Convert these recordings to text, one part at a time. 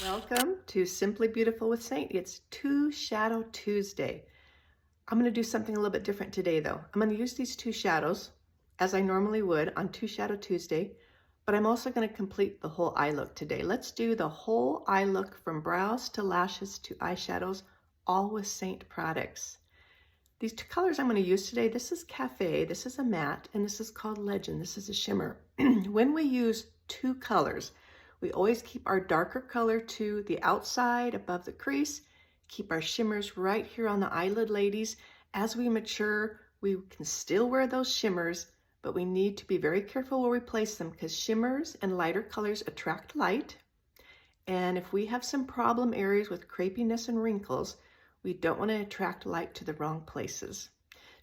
Welcome to Simply Beautiful with Seint. It's Two Shadow Tuesday. I'm going to do something a little bit different today though. I'm going to use these two shadows as I normally would on Two Shadow Tuesday, but I'm also going to complete the whole eye look today. Let's do the whole eye look from brows to lashes to eyeshadows, all with Seint products. These two colors I'm going to use today, this is Cafe, this is a matte, and this is called Legend. This is a shimmer. When we use two colors, we always keep our darker color to the outside above the crease, keep our shimmers right here on the eyelid, ladies. As we mature, we can still wear those shimmers, but we need to be very careful where we place them because shimmers and lighter colors attract light. And if we have some problem areas with crepiness and wrinkles, we don't want to attract light to the wrong places.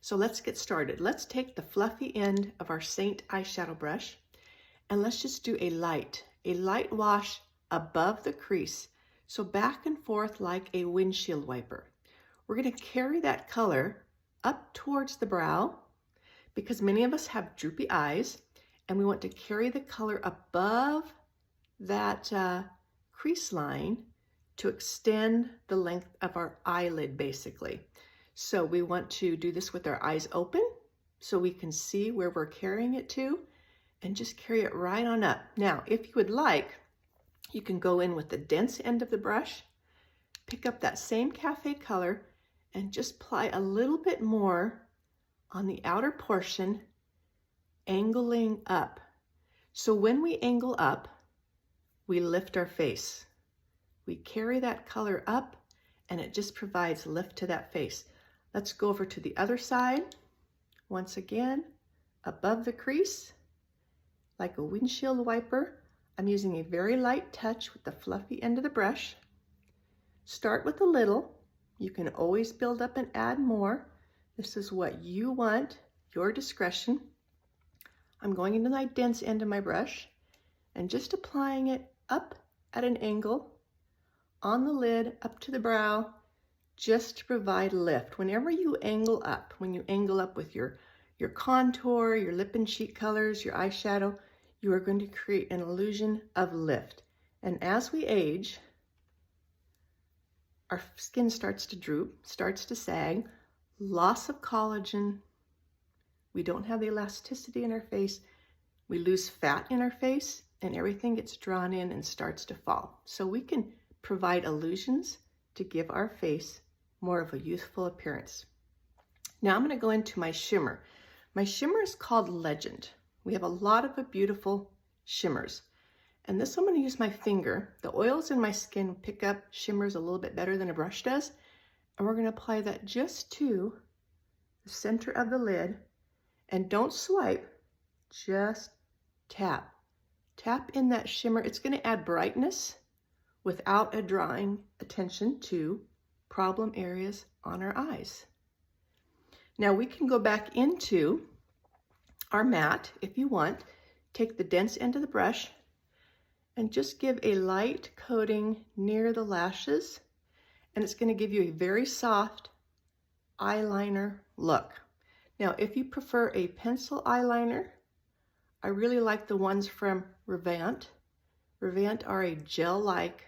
So let's get started. Let's take the fluffy end of our Seint eyeshadow brush and let's just do a light wash above the crease. So back and forth like a windshield wiper. We're going to carry that color up towards the brow because many of us have droopy eyes and we want to carry the color above that crease line to extend the length of our eyelid basically. So we want to do this with our eyes open so we can see where we're carrying it to and just carry it right on up. Now, if you would like, you can go in with the dense end of the brush, pick up that same Cafe color and just apply a little bit more on the outer portion, angling up. So when we angle up, we lift our face. We carry that color up and it just provides lift to that face. Let's go over to the other side. Once again, above the crease, like a windshield wiper, I'm using a very light touch with the fluffy end of the brush. Start with a little. You can always build up and add more. This is what you want, your discretion. I'm going into my dense end of my brush and just applying it up at an angle on the lid up to the brow, just to provide lift. Whenever you angle up, when you angle up with your contour, your lip and cheek colors, your eyeshadow, you are going to create an illusion of lift. And as we age, our skin starts to droop, starts to sag, loss of collagen. We don't have the elasticity in our face. We lose fat in our face and everything gets drawn in and starts to fall. So we can provide illusions to give our face more of a youthful appearance. Now I'm going to go into my shimmer. My shimmer is called Legend. We have a lot of beautiful shimmers. And this I'm going to use my finger. The oils in my skin pick up shimmers a little bit better than a brush does. And we're going to apply that just to the center of the lid. And don't swipe, just tap. Tap in that shimmer. It's going to add brightness without drawing attention to problem areas on our eyes. Now we can go back into our matte if you want. Take the dense end of the brush and just give a light coating near the lashes, and it's going to give you a very soft eyeliner look. Now if you prefer a pencil eyeliner, I really like the ones from Revant. Revant are a gel-like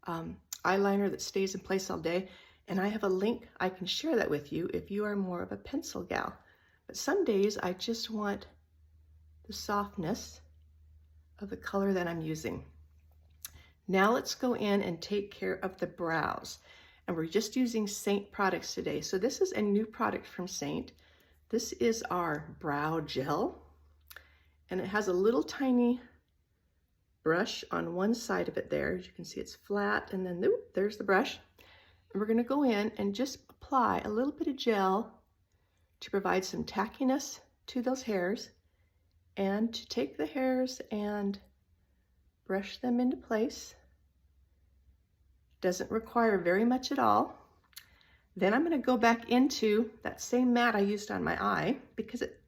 eyeliner that stays in place all day, and I have a link. I can share that with you if you are more of a pencil gal. But some days I just want the softness of the color that I'm using. Now let's go in and take care of the brows. And we're just using Seint products today. So this is a new product from Seint. This is our brow gel. And it has a little tiny brush on one side of it there. As you can see, it's flat, and then there's the brush. And we're going to go in and just apply a little bit of gel to provide some tackiness to those hairs and to take the hairs and brush them into place. Doesn't require very much at all. Then I'm going to go back into that same matte I used on my eye because it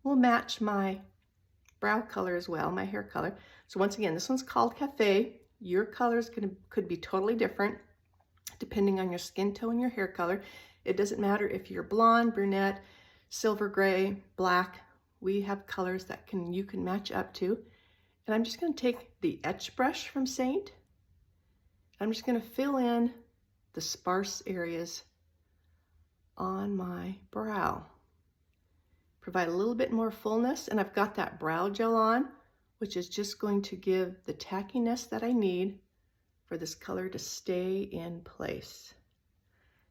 will match my brow color as well, my hair color. So once again, this one's called Cafe. Your colors could be totally different depending on your skin tone and your hair color. It doesn't matter if you're blonde, brunette, silver gray, black. We have colors that you can match up to. And I'm just going to take the etch brush from Seint I'm just going to fill in the sparse areas on my brow. Provide a little bit more fullness, and I've got that brow gel on, which is just going to give the tackiness that I need for this color to stay in place.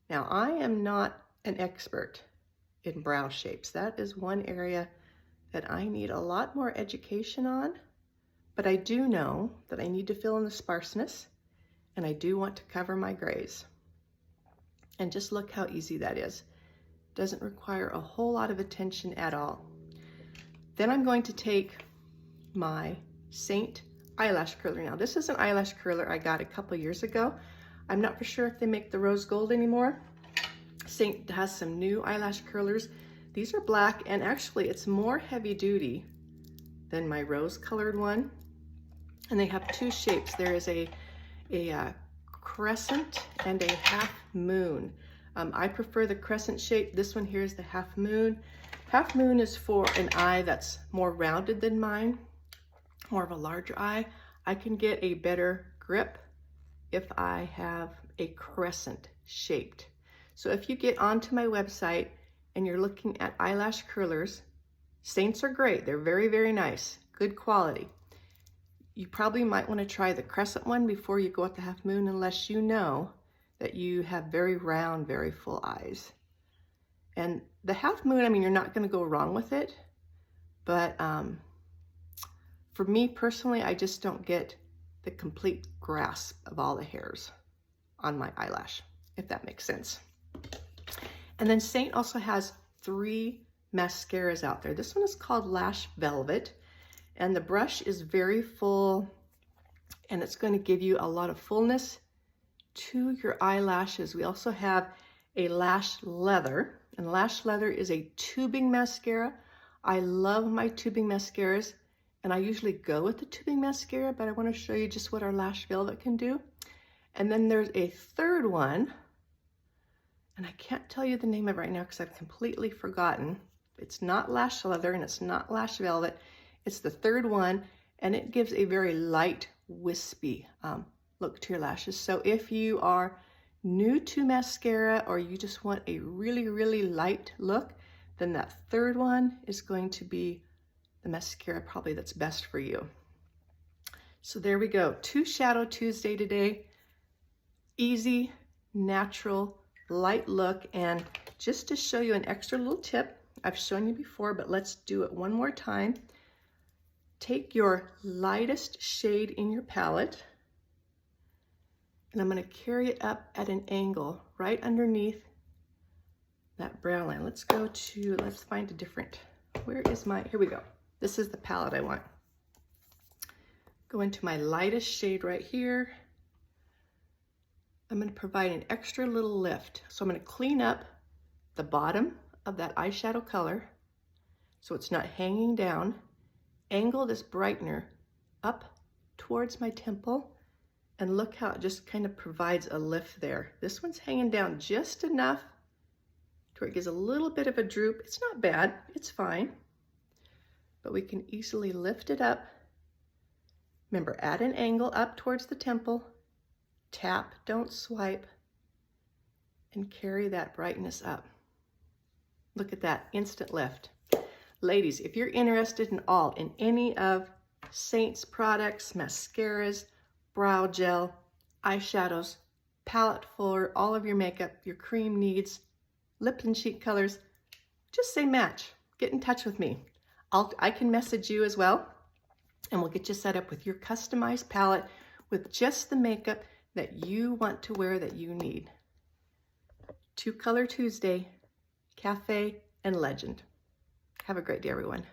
Now, I am not an expert in brow shapes. That is one area that I need a lot more education on, but I do know that I need to fill in the sparseness, and I do want to cover my grays. And just look how easy that is. Doesn't require a whole lot of attention at all. Then I'm going to take my Seint eyelash curler. Now, this is an eyelash curler I got a couple years ago. I'm not for sure if they make the rose gold anymore. Seint has some new eyelash curlers. These are black, and actually it's more heavy duty than my rose colored one. And they have two shapes. There is a crescent and a half moon. I prefer the crescent shape. This one here is the half moon. Half moon is for an eye that's more rounded than mine, more of a larger eye. I can get a better grip if I have a crescent shaped. So if you get onto my website and you're looking at eyelash curlers, Seints are great. They're very, very nice, good quality. You probably might want to try the crescent one before you go at the half moon, unless you know that you have very round, very full eyes. And the half moon, I mean, you're not going to go wrong with it, but for me personally, I just don't get the complete grasp of all the hairs on my eyelash, if that makes sense. And then Seint also has 3 mascaras out there. This one is called Lash Velvet, and the brush is very full, and it's going to give you a lot of fullness to your eyelashes. We also have a Lash Leather, and Lash Leather is a tubing mascara. I love my tubing mascaras, and I usually go with the tubing mascara, but I want to show you just what our Lash Velvet can do. And then there's a third one, and I can't tell you the name of it right now because I've completely forgotten. It's not Lash Leather and it's not Lash Velvet. It's the third one, and it gives a very light, wispy look to your lashes. So if you are new to mascara, or you just want a really, really light look, then that third one is going to be the mascara probably that's best for you. So there we go. 2 Shadow Tuesday today. Easy, natural, light look. And just to show you an extra little tip, I've shown you before, but let's do it one more time. Take your lightest shade in your palette, and I'm going to carry it up at an angle right underneath that brow line. Let's find a different, here we go. This is the palette I want. Go into my lightest shade right here. I'm going to provide an extra little lift. So I'm going to clean up the bottom of that eyeshadow color so it's not hanging down. Angle this brightener up towards my temple, and look how it just kind of provides a lift there. This one's hanging down just enough to where it gives a little bit of a droop. It's not bad, it's fine, but we can easily lift it up. Remember, at an angle up towards the temple, tap, don't swipe, and carry that brightness up. Look at that, instant lift. Ladies, if you're interested in any of Seint's products, mascaras, brow gel, eyeshadows, palette for all of your makeup, your cream needs, lip and cheek colors, just say match. Get in touch with me. I can message you as well, and we'll get you set up with your customized palette with just the makeup that you want to wear, that you need. 2 Color Tuesday, Cafe and Legend. Have a great day, everyone.